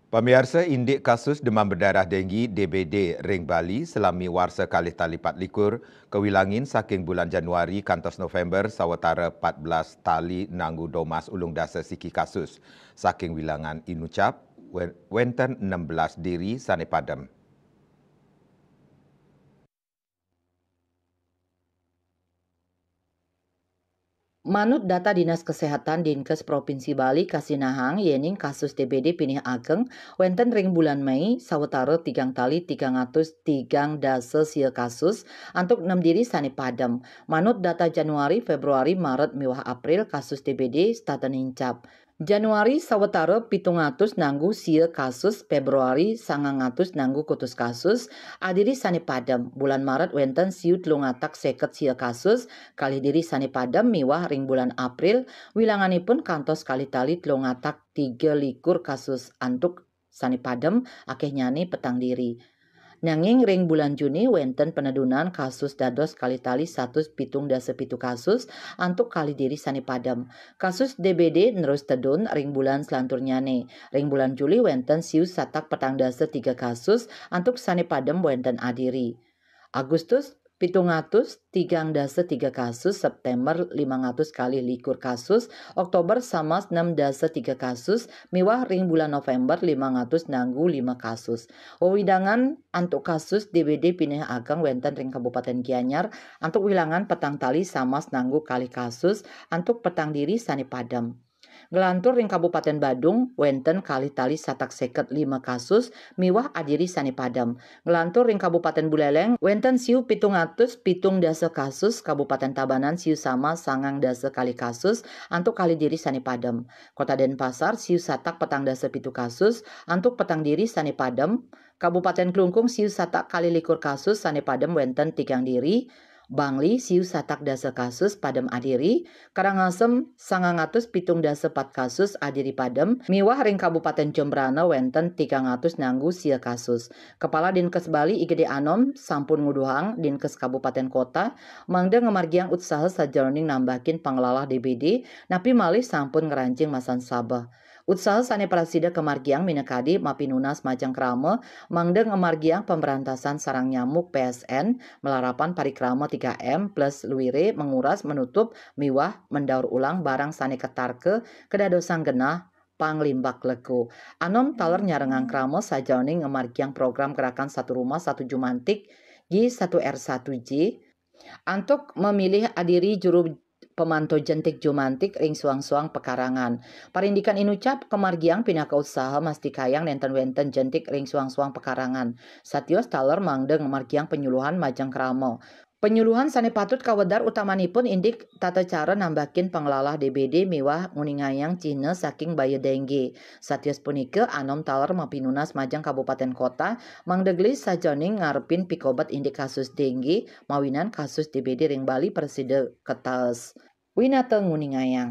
Pemirsa, indik kasus demam berdarah denggi DBD Ring Bali selami warsa kalih tali 4 kewilangin saking bulan Januari kantos November sawatara 14 tali nanggu domas ulung dasa siki kasus. Saking wilangan inucap, wenten 16 diri sane padam. Manut data Dinas Kesehatan Dinkes Provinsi Bali Kasinahang yening kasus DBD Pinih Ageng wenten ring bulan Mei sawetara 3 dasa sia kasus antuk 6 diri sani padam. Manut data Januari, Februari, Maret, miwah April kasus DBD staten incap. Januari sawetara 700 nanggu sia kasus, Februari 900 nanggu kutus kasus, adiri sani padam. Bulan Maret wenten siu 350 sia kasus, kali diri sani padam miwah ring bulan April wilanganipun kantos kali tali 323 kasus antuk sani padam akeh nyani petang diri. Nanging ring bulan Juni wenten penedunan kasus dados kali tali 107 kasus antuk kali diri sani padam. Kasus DBD nerus tedun ring bulan selanturnyane. Ring bulan Juli wenten siu satak petang dasa 3 kasus antuk sani padam wenten adiri. Agustus 703 kasus, September 500 kali likur kasus, Oktober sama 6 kasus, miwah ring bulan November 500 nanggu 5 kasus. Wewidangan antuk kasus DBD Pinih Ageng wenten ring Kabupaten Gianyar antuk wilangan petang tali samas nanggu kali kasus antuk petang diri sani padam. Ngelantur ring Kabupaten Badung, wenten kali tali satak seket 5 kasus, miwah adiri sani padam. Ngelantur ring Kabupaten Buleleng, wenten siu 700 dasa kasus, Kabupaten Tabanan siu sama 9 dasa kali kasus, antuk kali diri sani padam. Kota Denpasar siu satak petang dasa 7 kasus, antuk petang diri sani padam. Kabupaten Klungkung siu satak kali likur kasus, sani padam wenten 3 diri. Bangli siu satak dasa kasus padam adiri, Karangasem 907 dasa 4 kasus adiri padam, miwah ring Kabupaten Jembrana wenten 300 nanggu sia kasus. Kepala Dinkes Bali IGD Anom sampun nguduhang Dinkes Kabupaten Kota mangda ngemargiang usaha sajroning nambahin pengelola DBD napi malih sampun ngerancing masan sabah. Usaha sane prasida kemargiang minekadi Mapinunas Majang Krama mangda ngemargiang pemberantasan sarang nyamuk PSN melarapan parikrama 3M plus luwire menguras menutup miwah mendaur ulang barang sane ketarke kedadosang genah panglimbak leko. Anom taler nyarengang krama sajroning ngemargiang program gerakan satu rumah satu jumantik G1R1J antuk memilih adiri juru pemantau jentik jumantik ring suang-suang pekarangan. Parindikan inucap kemargiang pinaka usaha masti kayang nenten wenten jentik ring suang-suang pekarangan. Satios taler mangde ngemargiang penyuluhan majang kramo. Penyuluhan sane patut kawedar utamanipun indik tata cara nambakin pengelola DBD miwah nguningayang Cina saking bayi dengge. Satios punike anom taler Mapinunas Majang Kabupaten Kota mangdeglis sajoning ngarepin pikobat indik kasus dengge mawinan kasus DBD ring Bali persida ketaes. Winata nguningayang.